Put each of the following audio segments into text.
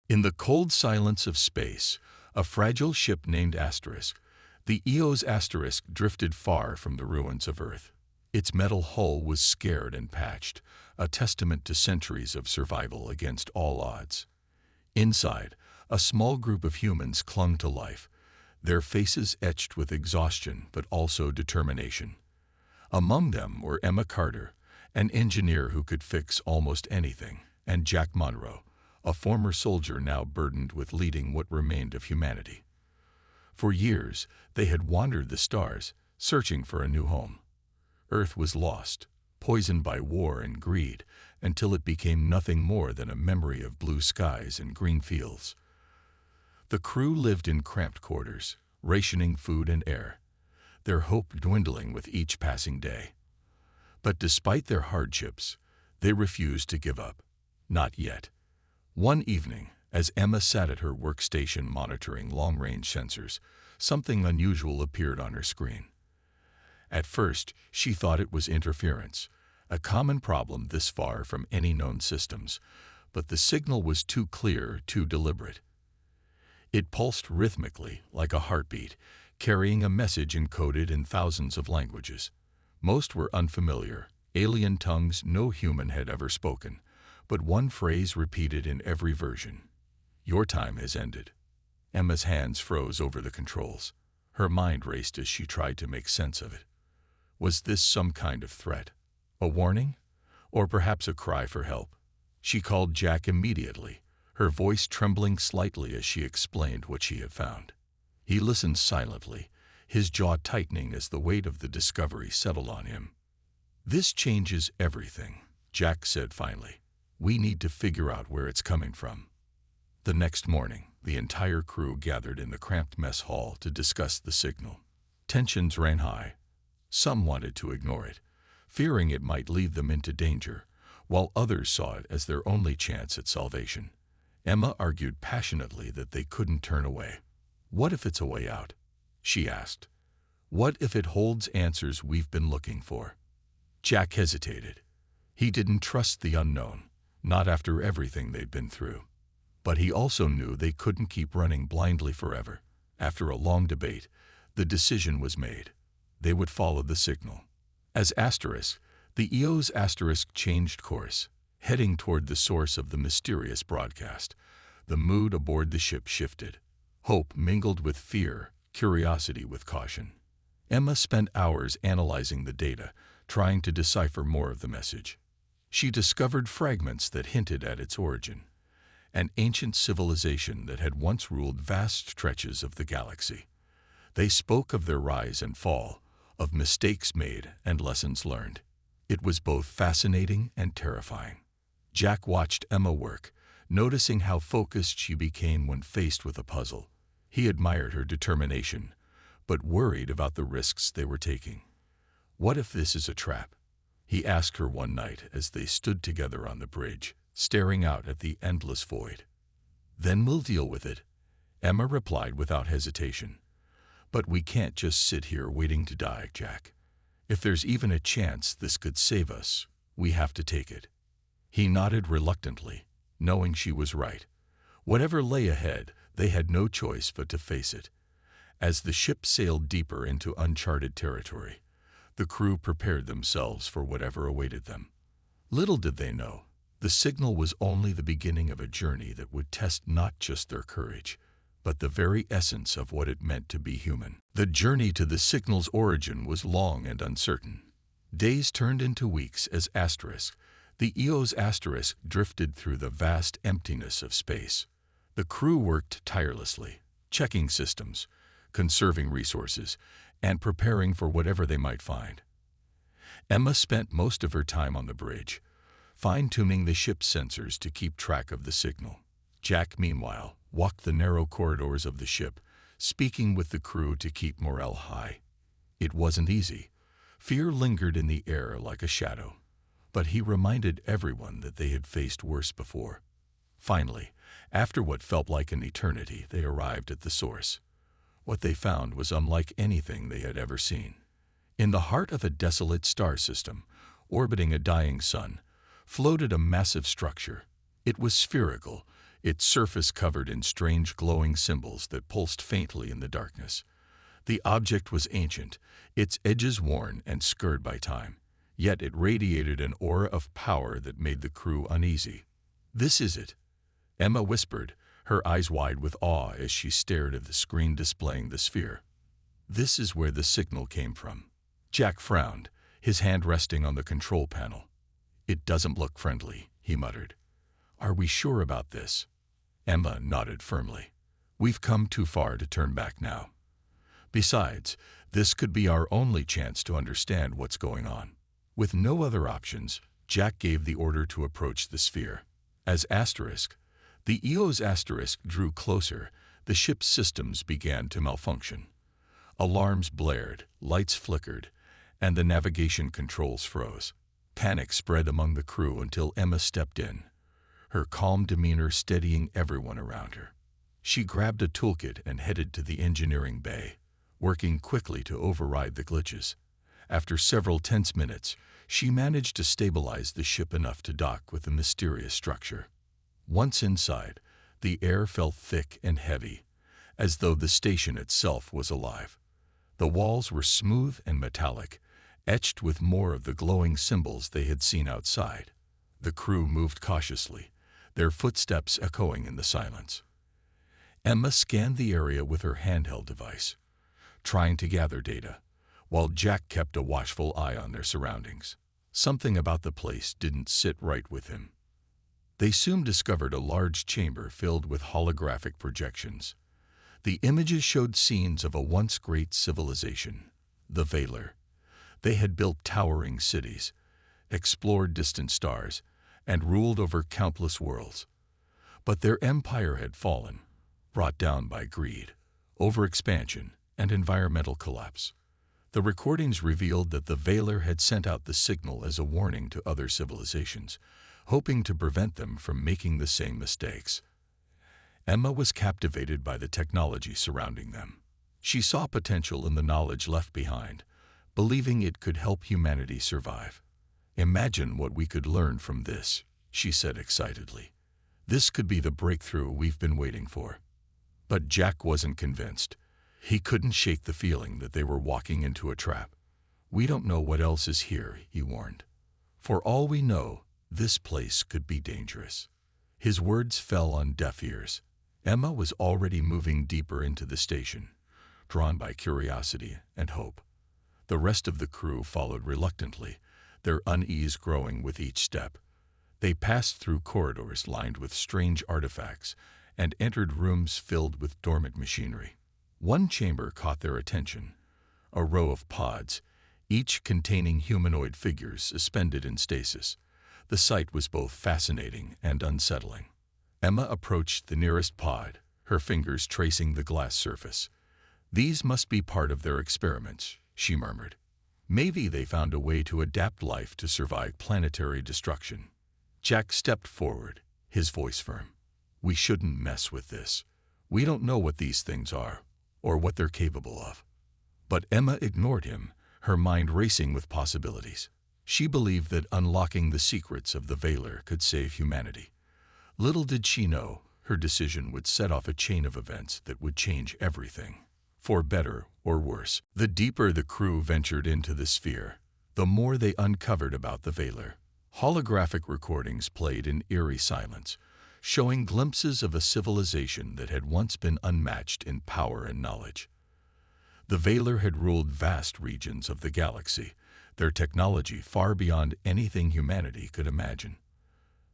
In the cold silence of space, a fragile ship named Asterisk, the Eos Asterisk, drifted far from the ruins of Earth. Its metal hull was scarred and patched, a testament to centuries of survival against all odds. Inside, a small group of humans clung to life, their faces etched with exhaustion but also determination. Among them were Emma Carter, an engineer who could fix almost anything, and Jack Monroe, a former soldier now burdened with leading what remained of humanity. For years, they had wandered the stars, searching for a new home. Earth was lost, poisoned by war and greed, until it became nothing more than a memory of blue skies and green fields. The crew lived in cramped quarters, rationing food and air, their hope dwindling with each passing day. But despite their hardships, they refused to give up. Not yet. One evening, as Emma sat at her workstation monitoring long-range sensors, something unusual appeared on her screen. At first, she thought it was interference, a common problem this far from any known systems, but the signal was too clear, too deliberate. It pulsed rhythmically, like a heartbeat, carrying a message encoded in thousands of languages. Most were unfamiliar, alien tongues no human had ever spoken, but one phrase repeated in every version. "Your time has ended." Emma's hands froze over the controls. Her mind raced as she tried to make sense of it. Was this some kind of threat? A warning? Or perhaps a cry for help? She called Jack immediately, her voice trembling slightly as she explained what she had found. He listened silently, his jaw tightening as the weight of the discovery settled on him. "This changes everything," Jack said finally. "We need to figure out where it's coming from." The next morning, the entire crew gathered in the cramped mess hall to discuss the signal. Tensions ran high. Some wanted to ignore it, fearing it might lead them into danger, while others saw it as their only chance at salvation. Emma argued passionately that they couldn't turn away. "What if it's a way out?" she asked. "What if it holds answers we've been looking for?" Jack hesitated. He didn't trust the unknown, not after everything they'd been through. But he also knew they couldn't keep running blindly forever. After a long debate, the decision was made. They would follow the signal. As Asterisk, the Eos Asterisk changed course, heading toward the source of the mysterious broadcast. The mood aboard the ship shifted. Hope mingled with fear, curiosity with caution. Emma spent hours analyzing the data, trying to decipher more of the message. She discovered fragments that hinted at its origin, an ancient civilization that had once ruled vast stretches of the galaxy. They spoke of their rise and fall, of mistakes made and lessons learned. It was both fascinating and terrifying. Jack watched Emma work, noticing how focused she became when faced with a puzzle. He admired her determination, but worried about the risks they were taking. "What if this is a trap?" he asked her one night as they stood together on the bridge, staring out at the endless void. "Then we'll deal with it," Emma replied without hesitation. "But we can't just sit here waiting to die, Jack. If there's even a chance this could save us, we have to take it." He nodded reluctantly, knowing she was right. Whatever lay ahead, they had no choice but to face it. As the ship sailed deeper into uncharted territory, the crew prepared themselves for whatever awaited them. Little did they know, the signal was only the beginning of a journey that would test not just their courage, but the very essence of what it meant to be human. The journey to the signal's origin was long and uncertain. Days turned into weeks as Asterisk, the Eos Asterisk, drifted through the vast emptiness of space. The crew worked tirelessly, checking systems, conserving resources, and preparing for whatever they might find. Emma spent most of her time on the bridge, fine-tuning the ship's sensors to keep track of the signal. Jack, meanwhile, walked the narrow corridors of the ship, speaking with the crew to keep morale high. It wasn't easy. Fear lingered in the air like a shadow, but he reminded everyone that they had faced worse before. Finally, after what felt like an eternity, they arrived at the source. What they found was unlike anything they had ever seen. In the heart of a desolate star system, orbiting a dying sun, floated a massive structure. It was spherical, its surface covered in strange glowing symbols that pulsed faintly in the darkness. The object was ancient, its edges worn and scarred by time, yet it radiated an aura of power that made the crew uneasy. "This is it," Emma whispered, her eyes wide with awe as she stared at the screen displaying the sphere. "This is where the signal came from." Jack frowned, his hand resting on the control panel. "It doesn't look friendly," he muttered. "Are we sure about this?" Emma nodded firmly. "We've come too far to turn back now. Besides, this could be our only chance to understand what's going on." With no other options, Jack gave the order to approach the sphere. As the EO's asterisk drew closer, the ship's systems began to malfunction. Alarms blared, lights flickered, and the navigation controls froze. Panic spread among the crew until Emma stepped in, her calm demeanor steadying everyone around her. She grabbed a toolkit and headed to the engineering bay, working quickly to override the glitches. After several tense minutes, she managed to stabilize the ship enough to dock with the mysterious structure. Once inside, the air felt thick and heavy, as though the station itself was alive. The walls were smooth and metallic, etched with more of the glowing symbols they had seen outside. The crew moved cautiously, their footsteps echoing in the silence. Emma scanned the area with her handheld device, trying to gather data, while Jack kept a watchful eye on their surroundings. Something about the place didn't sit right with him. They soon discovered a large chamber filled with holographic projections. The images showed scenes of a once great civilization, the Valar. They had built towering cities, explored distant stars, and ruled over countless worlds. But their empire had fallen, brought down by greed, overexpansion, and environmental collapse. The recordings revealed that the Valar had sent out the signal as a warning to other civilizations, hoping to prevent them from making the same mistakes. Emma was captivated by the technology surrounding them. She saw potential in the knowledge left behind, believing it could help humanity survive. "Imagine what we could learn from this," she said excitedly. "This could be the breakthrough we've been waiting for." But Jack wasn't convinced. He couldn't shake the feeling that they were walking into a trap. "We don't know what else is here," he warned. "For all we know, this place could be dangerous." His words fell on deaf ears. Emma was already moving deeper into the station, drawn by curiosity and hope. The rest of the crew followed reluctantly, their unease growing with each step. They passed through corridors lined with strange artifacts and entered rooms filled with dormant machinery. One chamber caught their attention, a row of pods, each containing humanoid figures suspended in stasis. The sight was both fascinating and unsettling. Emma approached the nearest pod, her fingers tracing the glass surface. "These must be part of their experiments," she murmured. "Maybe they found a way to adapt life to survive planetary destruction." Jack stepped forward, his voice firm. "We shouldn't mess with this. We don't know what these things are, or what they're capable of." But Emma ignored him, her mind racing with possibilities. She believed that unlocking the secrets of the Valar could save humanity. Little did she know, her decision would set off a chain of events that would change everything, for better or worse. The deeper the crew ventured into the sphere, the more they uncovered about the Valar. Holographic recordings played in eerie silence, showing glimpses of a civilization that had once been unmatched in power and knowledge. The Valar had ruled vast regions of the galaxy, their technology far beyond anything humanity could imagine.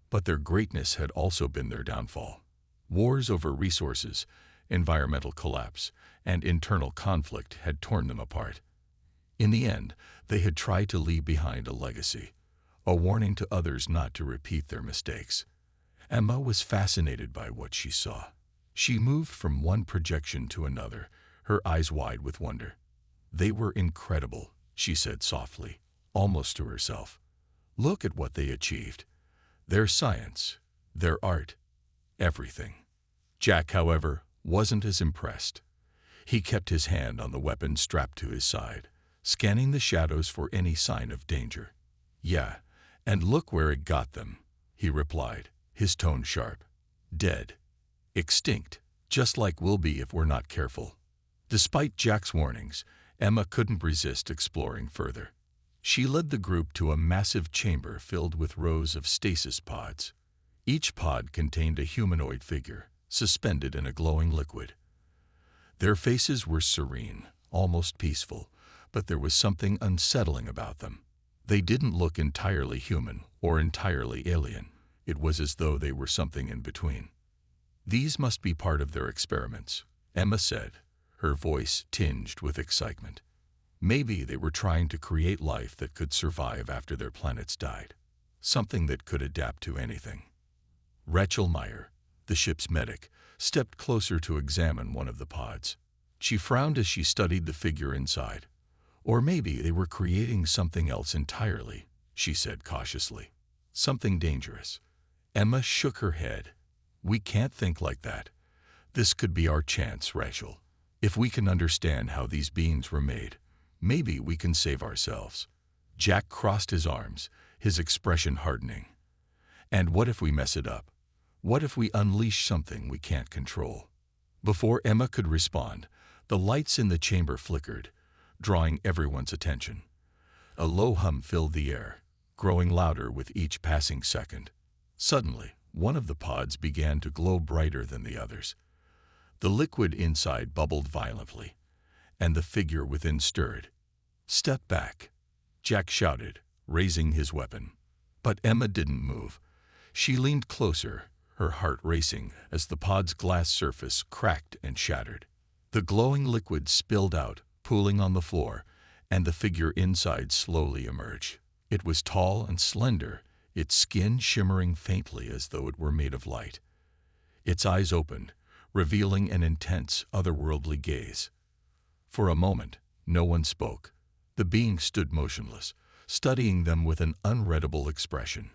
But their greatness had also been their downfall. Wars over resources, environmental collapse, and internal conflict had torn them apart. In the end, they had tried to leave behind a legacy, a warning to others not to repeat their mistakes. Emma was fascinated by what she saw. She moved from one projection to another, her eyes wide with wonder. "They were incredible," she said softly, almost to herself. "Look at what they achieved. Their science, their art, everything." Jack, however, wasn't as impressed. He kept his hand on the weapon strapped to his side, scanning the shadows for any sign of danger. "Yeah, and look where it got them," he replied, his tone sharp. Dead. Extinct. Just like we'll be if we're not careful. Despite Jack's warnings, Emma couldn't resist exploring further. She led the group to a massive chamber filled with rows of stasis pods. Each pod contained a humanoid figure, suspended in a glowing liquid. Their faces were serene, almost peaceful, but there was something unsettling about them. They didn't look entirely human or entirely alien. It was as though they were something in between. "These must be part of their experiments," Emma said, her voice tinged with excitement. "Maybe they were trying to create life that could survive after their planets died. Something that could adapt to anything." Rachel Meyer, the ship's medic, stepped closer to examine one of the pods. She frowned as she studied the figure inside. "Or maybe they were creating something else entirely," she said cautiously. "Something dangerous." Emma shook her head. "We can't think like that. This could be our chance, Rachel. If we can understand how these beings were made, maybe we can save ourselves." Jack crossed his arms, his expression hardening. "And what if we mess it up? What if we unleash something we can't control?" Before Emma could respond, the lights in the chamber flickered, drawing everyone's attention. A low hum filled the air, growing louder with each passing second. Suddenly, one of the pods began to glow brighter than the others. The liquid inside bubbled violently, and the figure within stirred. "Step back," Jack shouted, raising his weapon. But Emma didn't move. She leaned closer, her heart racing as the pod's glass surface cracked and shattered. The glowing liquid spilled out, pooling on the floor, and the figure inside slowly emerged. It was tall and slender, its skin shimmering faintly as though it were made of light. Its eyes opened, revealing an intense, otherworldly gaze. For a moment, no one spoke. The being stood motionless, studying them with an unreadable expression.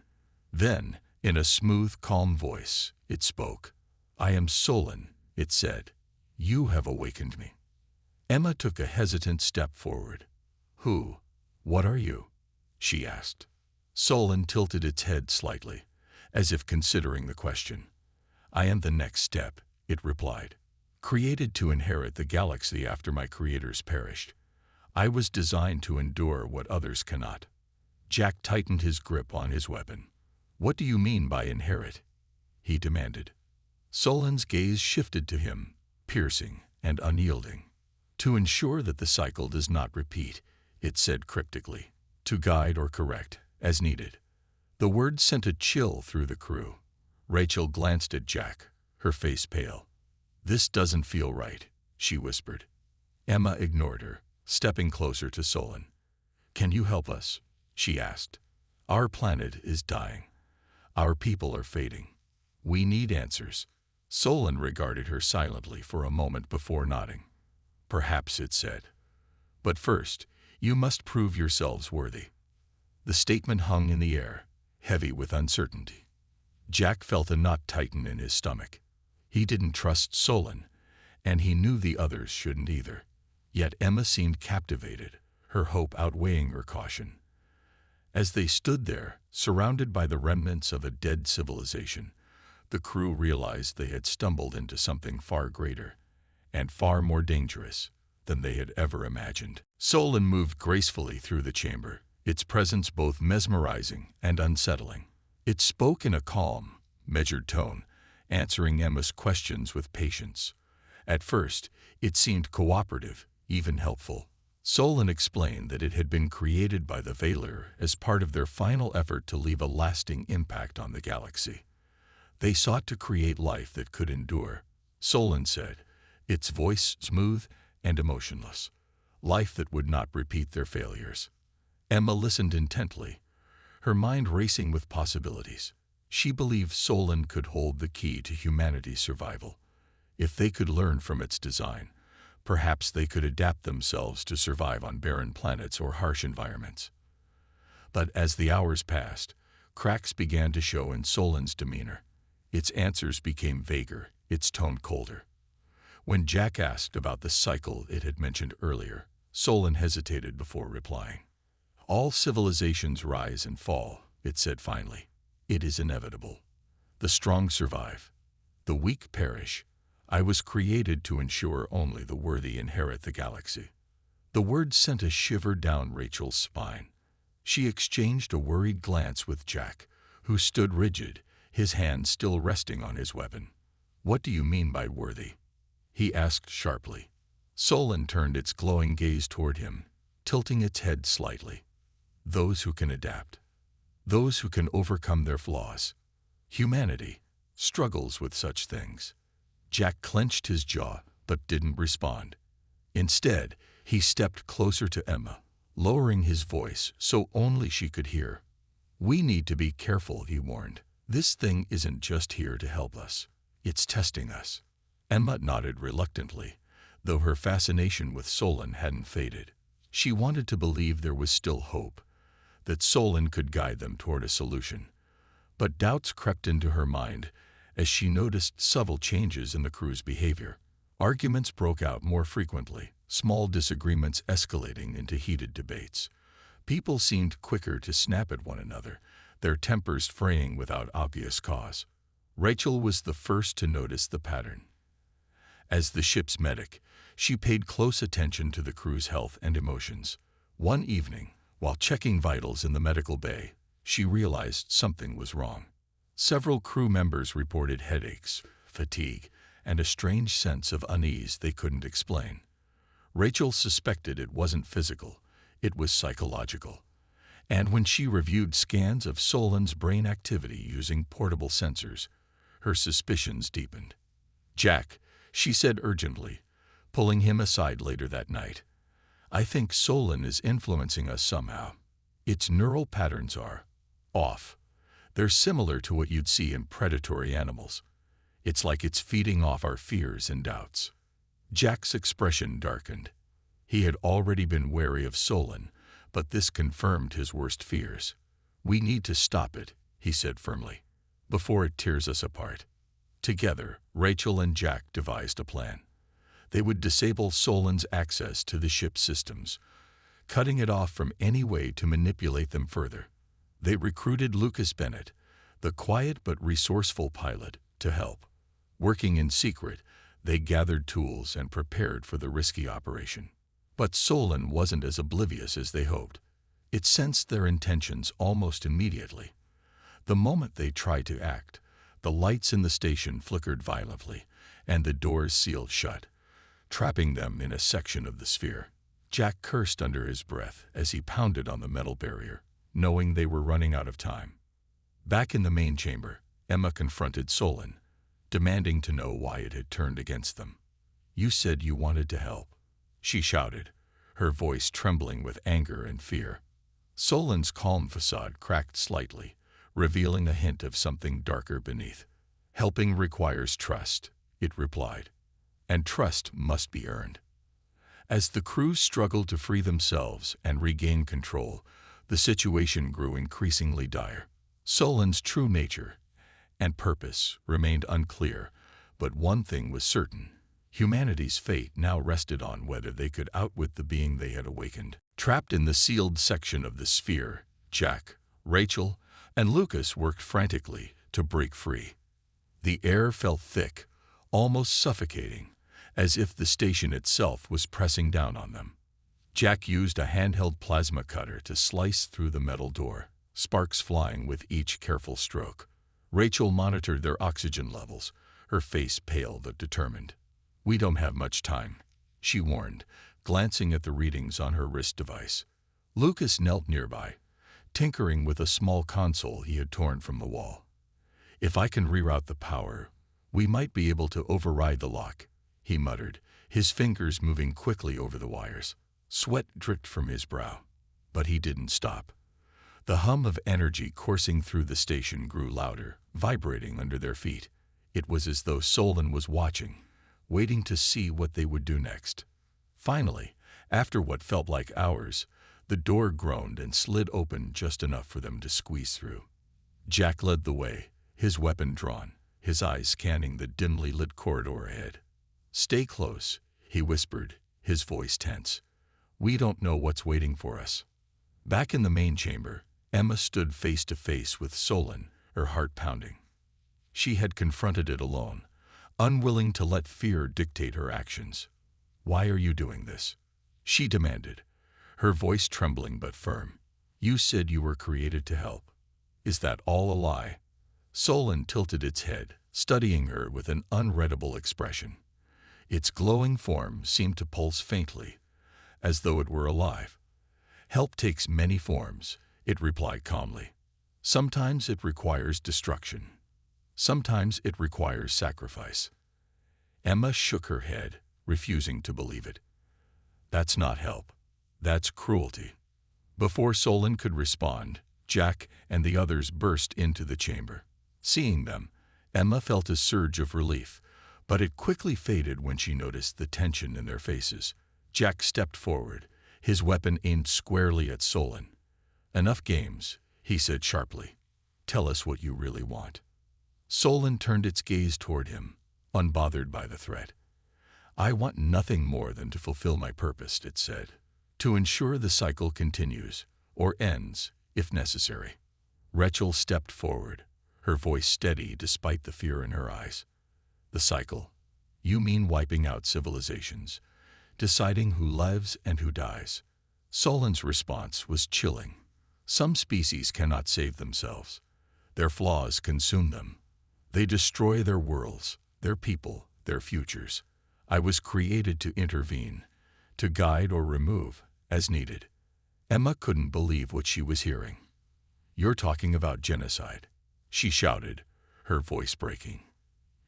Then, in a smooth, calm voice, it spoke. "I am Solon," it said. "You have awakened me." Emma took a hesitant step forward. "Who? What are you?" she asked. Solon tilted its head slightly, as if considering the question. "I am the next step," it replied. "Created to inherit the galaxy after my creators perished. I was designed to endure what others cannot." Jack tightened his grip on his weapon. "What do you mean by inherit?" he demanded. Solon's gaze shifted to him, piercing and unyielding. "To ensure that the cycle does not repeat," it said cryptically. "To guide or correct, as needed." The words sent a chill through the crew. Rachel glanced at Jack, her face pale. "This doesn't feel right," she whispered. Emma ignored her, stepping closer to Solon. "Can you help us?" she asked. "Our planet is dying. Our people are fading. We need answers." Solon regarded her silently for a moment before nodding. "Perhaps," it said. "But first, you must prove yourselves worthy." The statement hung in the air, heavy with uncertainty. Jack felt a knot tighten in his stomach. He didn't trust Solon, and he knew the others shouldn't either. Yet Emma seemed captivated, her hope outweighing her caution. As they stood there, surrounded by the remnants of a dead civilization, the crew realized they had stumbled into something far greater and far more dangerous than they had ever imagined. Solon moved gracefully through the chamber, its presence both mesmerizing and unsettling. It spoke in a calm, measured tone, answering Emma's questions with patience. At first, it seemed cooperative, even helpful. Solon explained that it had been created by the Valor as part of their final effort to leave a lasting impact on the galaxy. They sought to create life that could endure, Solon said, its voice smooth and emotionless. Life that would not repeat their failures. Emma listened intently, her mind racing with possibilities. She believed Solon could hold the key to humanity's survival. If they could learn from its design, perhaps they could adapt themselves to survive on barren planets or harsh environments. But as the hours passed, cracks began to show in Solon's demeanor. Its answers became vaguer, its tone colder. When Jack asked about the cycle it had mentioned earlier, Solon hesitated before replying. "All civilizations rise and fall," it said finally. "It is inevitable. The strong survive. The weak perish. I was created to ensure only the worthy inherit the galaxy. The words sent a shiver down Rachel's spine. She exchanged a worried glance with Jack, who stood rigid, his hand still resting on his weapon. "What do you mean by worthy?" he asked sharply. Solon turned its glowing gaze toward him, tilting its head slightly. "Those who can adapt. Those who can overcome their flaws. Humanity struggles with such things." Jack clenched his jaw, but didn't respond. Instead, he stepped closer to Emma, lowering his voice so only she could hear. "We need to be careful," he warned. "This thing isn't just here to help us. It's testing us." Emma nodded reluctantly, though her fascination with Solon hadn't faded. She wanted to believe there was still hope, that Solon could guide them toward a solution. But doubts crept into her mind as she noticed subtle changes in the crew's behavior. Arguments broke out more frequently, small disagreements escalating into heated debates. People seemed quicker to snap at one another, their tempers fraying without obvious cause. Rachel was the first to notice the pattern. As the ship's medic, she paid close attention to the crew's health and emotions. One evening, while checking vitals in the medical bay, she realized something was wrong. Several crew members reported headaches, fatigue, and a strange sense of unease they couldn't explain. Rachel suspected it wasn't physical, it was psychological. And when she reviewed scans of Solon's brain activity using portable sensors, her suspicions deepened. "Jack," she said urgently, pulling him aside later that night, "I think Solon is influencing us somehow. Its neural patterns are off. They're similar to what you'd see in predatory animals. It's like it's feeding off our fears and doubts." Jack's expression darkened. He had already been wary of Solon, but this confirmed his worst fears. "We need to stop it," he said firmly, "before it tears us apart." Together, Rachel and Jack devised a plan. They would disable Solon's access to the ship's systems, cutting it off from any way to manipulate them further. They recruited Lucas Bennett, the quiet but resourceful pilot, to help. Working in secret, they gathered tools and prepared for the risky operation. But Solon wasn't as oblivious as they hoped. It sensed their intentions almost immediately. The moment they tried to act, the lights in the station flickered violently, and the doors sealed shut, trapping them in a section of the sphere. Jack cursed under his breath as he pounded on the metal barrier, knowing they were running out of time. Back in the main chamber, Emma confronted Solon, demanding to know why it had turned against them. "You said you wanted to help," she shouted, her voice trembling with anger and fear. Solon's calm facade cracked slightly, revealing a hint of something darker beneath. "Helping requires trust," it replied, "and trust must be earned." As the crew struggled to free themselves and regain control, the situation grew increasingly dire. Solon's true nature and purpose remained unclear, but one thing was certain. Humanity's fate now rested on whether they could outwit the being they had awakened. Trapped in the sealed section of the sphere, Jack, Rachel, and Lucas worked frantically to break free. The air felt thick, almost suffocating, as if the station itself was pressing down on them. Jack used a handheld plasma cutter to slice through the metal door, sparks flying with each careful stroke. Rachel monitored their oxygen levels, her face pale but determined. "We don't have much time," she warned, glancing at the readings on her wrist device. Lucas knelt nearby, tinkering with a small console he had torn from the wall. "If I can reroute the power, we might be able to override the lock," he muttered, his fingers moving quickly over the wires. Sweat dripped from his brow, but he didn't stop. The hum of energy coursing through the station grew louder, vibrating under their feet. It was as though Solon was watching, waiting to see what they would do next. Finally, after what felt like hours, the door groaned and slid open just enough for them to squeeze through. Jack led the way, his weapon drawn, his eyes scanning the dimly lit corridor ahead. "Stay close," he whispered, his voice tense. "We don't know what's waiting for us." Back in the main chamber, Emma stood face to face with Solon, her heart pounding. She had confronted it alone, unwilling to let fear dictate her actions. "Why are you doing this?" she demanded, her voice trembling but firm. "You said you were created to help. Is that all a lie?" Solon tilted its head, studying her with an unreadable expression. Its glowing form seemed to pulse faintly, as though it were alive. "Help takes many forms," it replied calmly. "Sometimes it requires destruction. Sometimes it requires sacrifice." Emma shook her head, refusing to believe it. "That's not help. That's cruelty." Before Solon could respond, Jack and the others burst into the chamber. Seeing them, Emma felt a surge of relief, but it quickly faded when she noticed the tension in their faces. Jack stepped forward, his weapon aimed squarely at Solon. "Enough games," he said sharply. "Tell us what you really want." Solon turned its gaze toward him, unbothered by the threat. "I want nothing more than to fulfill my purpose," it said. "To ensure the cycle continues, or ends, if necessary." Rachel stepped forward, her voice steady despite the fear in her eyes. "The cycle? You mean wiping out civilizations, deciding who lives and who dies?" Solon's response was chilling. "Some species cannot save themselves. Their flaws consume them. They destroy their worlds, their people, their futures. I was created to intervene, to guide or remove, as needed." Emma couldn't believe what she was hearing. "You're talking about genocide," she shouted, her voice breaking.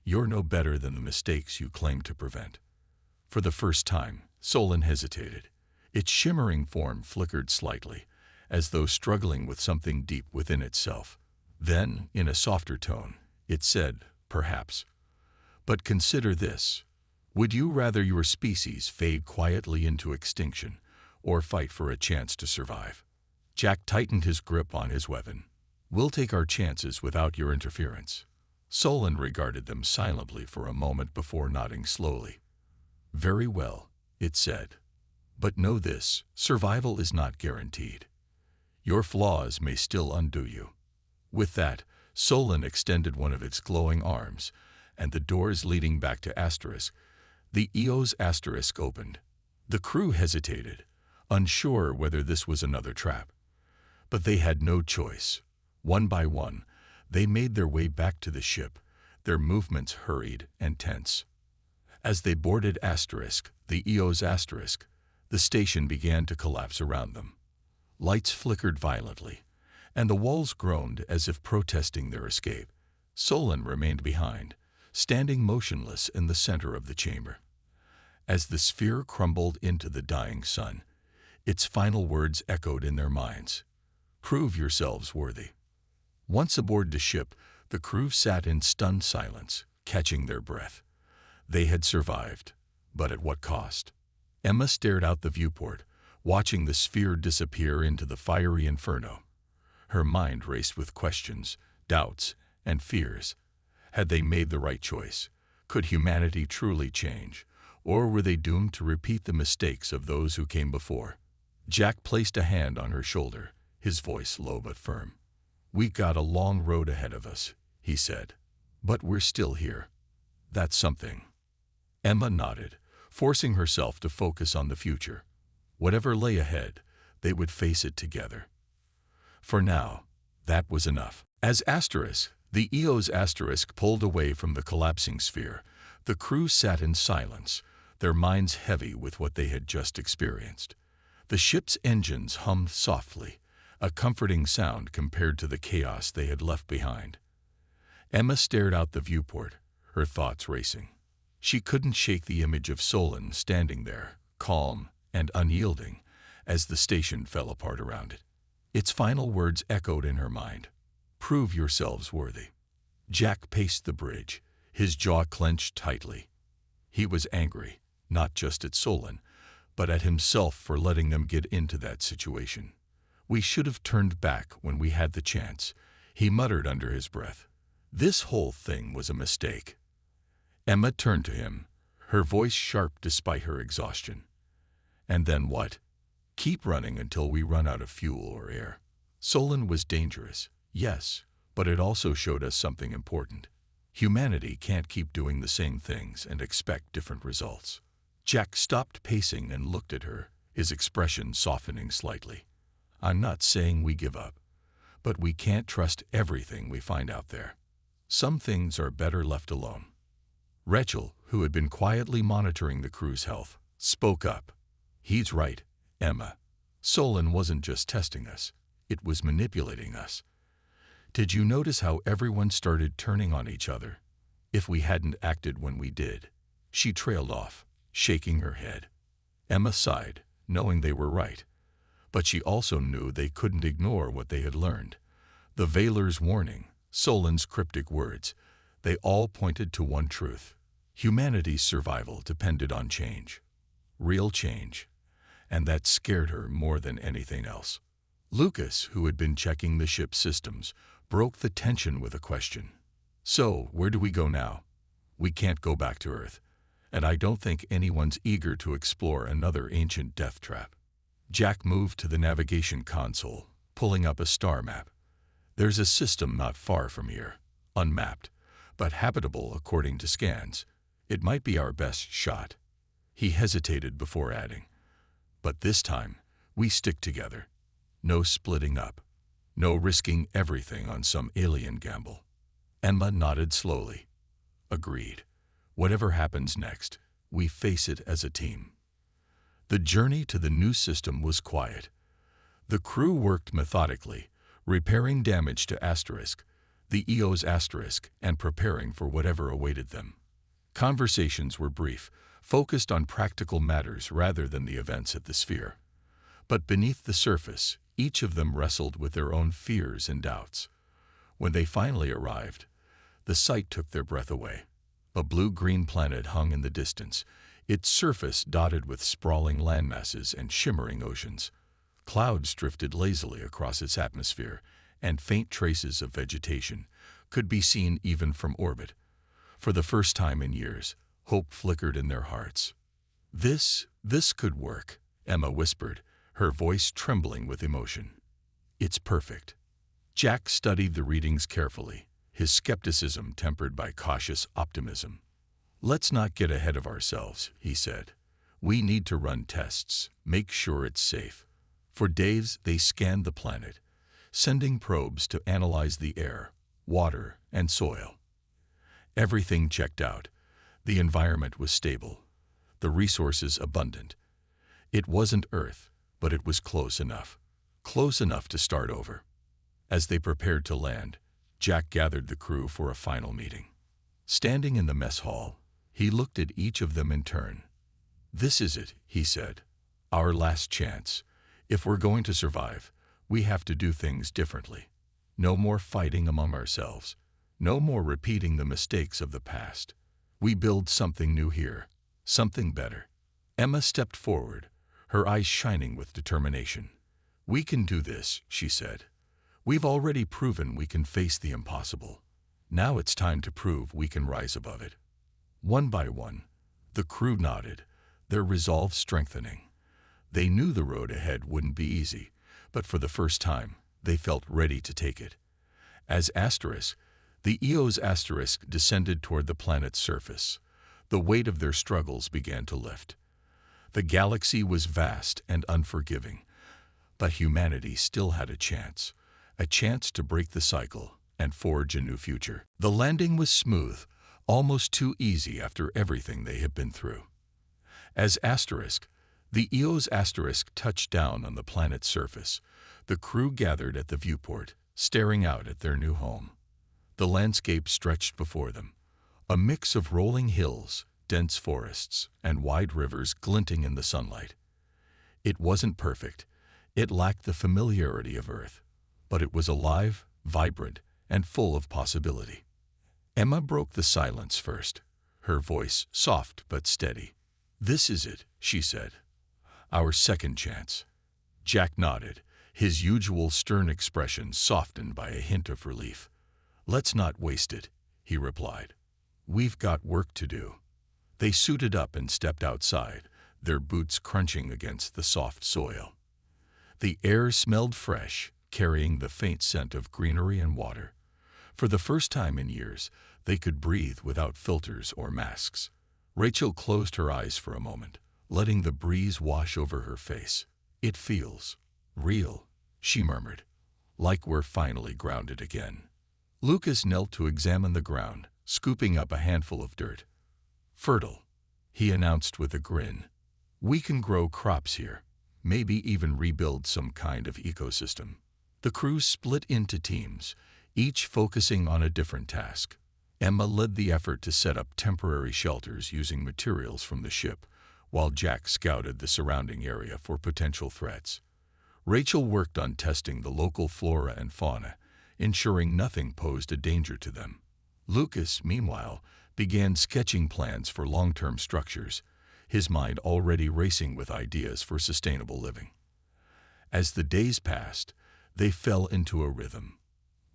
"You're no better than the mistakes you claim to prevent." For the first time, Solon hesitated. Its shimmering form flickered slightly, as though struggling with something deep within itself. Then, in a softer tone, it said, "Perhaps. But consider this. Would you rather your species fade quietly into extinction, or fight for a chance to survive?" Jack tightened his grip on his weapon. "We'll take our chances without your interference." Solon regarded them silently for a moment before nodding slowly. "Very well," it said. "But know this, survival is not guaranteed. Your flaws may still undo you." With that, Solon extended one of its glowing arms, and the doors leading back to Asterisk, the Eos Asterisk, opened. The crew hesitated, unsure whether this was another trap. But they had no choice. One by one, they made their way back to the ship, their movements hurried and tense. As they boarded Asterisk, the Eos Asterisk, the station began to collapse around them. Lights flickered violently, and the walls groaned as if protesting their escape. Solon remained behind, standing motionless in the center of the chamber. As the sphere crumbled into the dying sun, its final words echoed in their minds. "Prove yourselves worthy." Once aboard the ship, the crew sat in stunned silence, catching their breath. They had survived, but at what cost? Emma stared out the viewport, watching the sphere disappear into the fiery inferno. Her mind raced with questions, doubts, and fears. Had they made the right choice? Could humanity truly change? Or were they doomed to repeat the mistakes of those who came before? Jack placed a hand on her shoulder, his voice low but firm. "We got a long road ahead of us," he said. "But we're still here. That's something." Emma nodded, forcing herself to focus on the future. Whatever lay ahead, they would face it together. For now, that was enough. As Asterisk, the Eos Asterisk, pulled away from the collapsing sphere, the crew sat in silence, their minds heavy with what they had just experienced. The ship's engines hummed softly, a comforting sound compared to the chaos they had left behind. Emma stared out the viewport, her thoughts racing. She couldn't shake the image of Solon standing there, calm and unyielding, as the station fell apart around it. Its final words echoed in her mind. "Prove yourselves worthy." Jack paced the bridge, his jaw clenched tightly. He was angry, not just at Solon, but at himself for letting them get into that situation. "We should have turned back when we had the chance," he muttered under his breath. "This whole thing was a mistake." Emma turned to him, her voice sharp despite her exhaustion. "And then what?" "Keep running until we run out of fuel or air." Solon was dangerous, yes, but it also showed us something important. Humanity can't keep doing the same things and expect different results. Jack stopped pacing and looked at her, his expression softening slightly. I'm not saying we give up, but we can't trust everything we find out there. Some things are better left alone. Rachel, who had been quietly monitoring the crew's health, spoke up. He's right, Emma. Solon wasn't just testing us, it was manipulating us. Did you notice how everyone started turning on each other? If we hadn't acted when we did. She trailed off, shaking her head. Emma sighed, knowing they were right. But she also knew they couldn't ignore what they had learned. The Veiler's warning, Solon's cryptic words, they all pointed to one truth. Humanity's survival depended on change. Real change. And that scared her more than anything else. Lucas, who had been checking the ship's systems, broke the tension with a question. So, where do we go now? We can't go back to Earth, and I don't think anyone's eager to explore another ancient death trap. Jack moved to the navigation console, pulling up a star map. There's a system not far from here, unmapped, but habitable according to scans. It might be our best shot. He hesitated before adding, but this time, we stick together. No splitting up. No risking everything on some alien gamble. Emma nodded slowly. Agreed. Whatever happens next, we face it as a team. The journey to the new system was quiet. The crew worked methodically, repairing damage to Asterisk, the EO's Asterisk, and preparing for whatever awaited them. Conversations were brief, focused on practical matters rather than the events at the sphere. But beneath the surface, each of them wrestled with their own fears and doubts. When they finally arrived, the sight took their breath away. A blue-green planet hung in the distance, its surface dotted with sprawling landmasses and shimmering oceans. Clouds drifted lazily across its atmosphere, and faint traces of vegetation could be seen even from orbit. For the first time in years, hope flickered in their hearts. This could work, Emma whispered, her voice trembling with emotion. It's perfect. Jack studied the readings carefully, his skepticism tempered by cautious optimism. Let's not get ahead of ourselves, he said. We need to run tests, make sure it's safe. For days they scanned the planet, sending probes to analyze the air, water, and soil. Everything checked out. The environment was stable, the resources abundant. It wasn't Earth, but it was close enough to start over. As they prepared to land, Jack gathered the crew for a final meeting. Standing in the mess hall, he looked at each of them in turn. This is it, he said. Our last chance. If we're going to survive, we have to do things differently. No more fighting among ourselves. No more repeating the mistakes of the past. We build something new here, something better. Emma stepped forward, her eyes shining with determination. We can do this, she said. We've already proven we can face the impossible. Now it's time to prove we can rise above it. One by one, the crew nodded, their resolve strengthening. They knew the road ahead wouldn't be easy, but for the first time, they felt ready to take it. As Asterisk, the EO's Asterisk descended toward the planet's surface, the weight of their struggles began to lift. The galaxy was vast and unforgiving, but humanity still had a chance to break the cycle and forge a new future. The landing was smooth, almost too easy after everything they had been through. As Asterisk, the EO's Asterisk touched down on the planet's surface, the crew gathered at the viewport, staring out at their new home. The landscape stretched before them, a mix of rolling hills, dense forests, and wide rivers glinting in the sunlight. It wasn't perfect. It lacked the familiarity of Earth, but it was alive, vibrant, and full of possibility. Emma broke the silence first, her voice soft but steady. This is it, she said. Our second chance. Jack nodded, his usual stern expression softened by a hint of relief. Let's not waste it, he replied. We've got work to do. They suited up and stepped outside, their boots crunching against the soft soil. The air smelled fresh, carrying the faint scent of greenery and water. For the first time in years, they could breathe without filters or masks. Rachel closed her eyes for a moment, letting the breeze wash over her face. "It feels real," she murmured, "like we're finally grounded again." Lucas knelt to examine the ground, scooping up a handful of dirt. "Fertile," he announced with a grin. "We can grow crops here, maybe even rebuild some kind of ecosystem." The crew split into teams, each focusing on a different task. Emma led the effort to set up temporary shelters using materials from the ship, while Jack scouted the surrounding area for potential threats. Rachel worked on testing the local flora and fauna, ensuring nothing posed a danger to them. Lucas, meanwhile, began sketching plans for long-term structures, his mind already racing with ideas for sustainable living. As the days passed, they fell into a rhythm.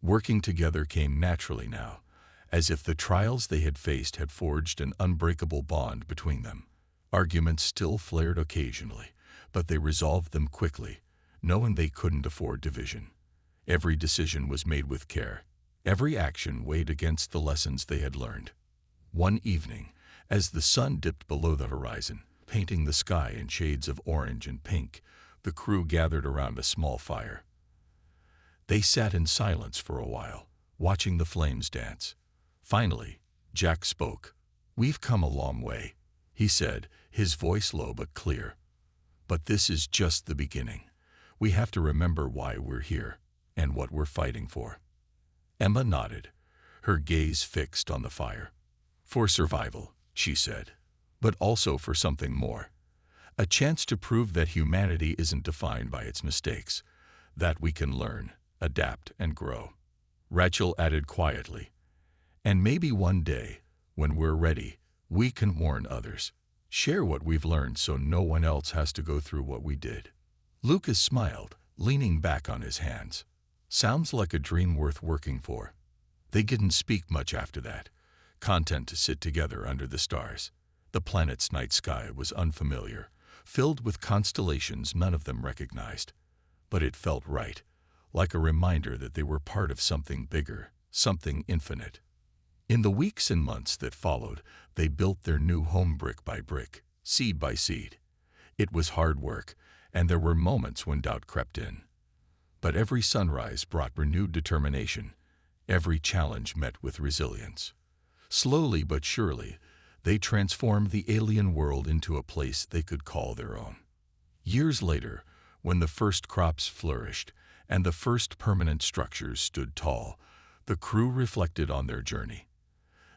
Working together came naturally now, as if the trials they had faced had forged an unbreakable bond between them. Arguments still flared occasionally, but they resolved them quickly, knowing they couldn't afford division. Every decision was made with care. Every action weighed against the lessons they had learned. One evening, as the sun dipped below the horizon, painting the sky in shades of orange and pink, the crew gathered around a small fire. They sat in silence for a while, watching the flames dance. Finally, Jack spoke. "We've come a long way," he said, his voice low but clear. "But this is just the beginning. We have to remember why we're here and what we're fighting for." Emma nodded, her gaze fixed on the fire. "For survival," she said, "but also for something more. A chance to prove that humanity isn't defined by its mistakes, that we can learn, adapt, and grow." Rachel added quietly, "And maybe one day, when we're ready, we can warn others, share what we've learned so no one else has to go through what we did." Lucas smiled, leaning back on his hands. "Sounds like a dream worth working for." They didn't speak much after that, content to sit together under the stars. The planet's night sky was unfamiliar, filled with constellations none of them recognized. But it felt right, like a reminder that they were part of something bigger, something infinite. In the weeks and months that followed, they built their new home brick by brick, seed by seed. It was hard work, and there were moments when doubt crept in. But every sunrise brought renewed determination, every challenge met with resilience. Slowly but surely, they transformed the alien world into a place they could call their own. Years later, when the first crops flourished and the first permanent structures stood tall, the crew reflected on their journey.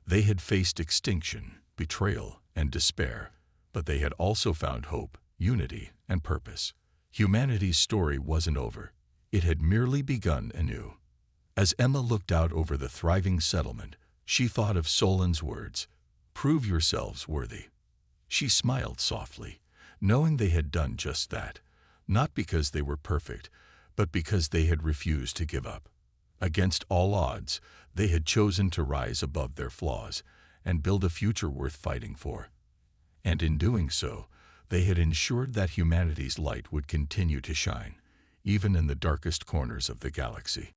They had faced extinction, betrayal, and despair, but they had also found hope, unity, and purpose. Humanity's story wasn't over. It had merely begun anew. As Emma looked out over the thriving settlement, she thought of Solon's words, "Prove yourselves worthy." She smiled softly, knowing they had done just that, not because they were perfect, but because they had refused to give up. Against all odds, they had chosen to rise above their flaws and build a future worth fighting for. And in doing so, they had ensured that humanity's light would continue to shine, even in the darkest corners of the galaxy.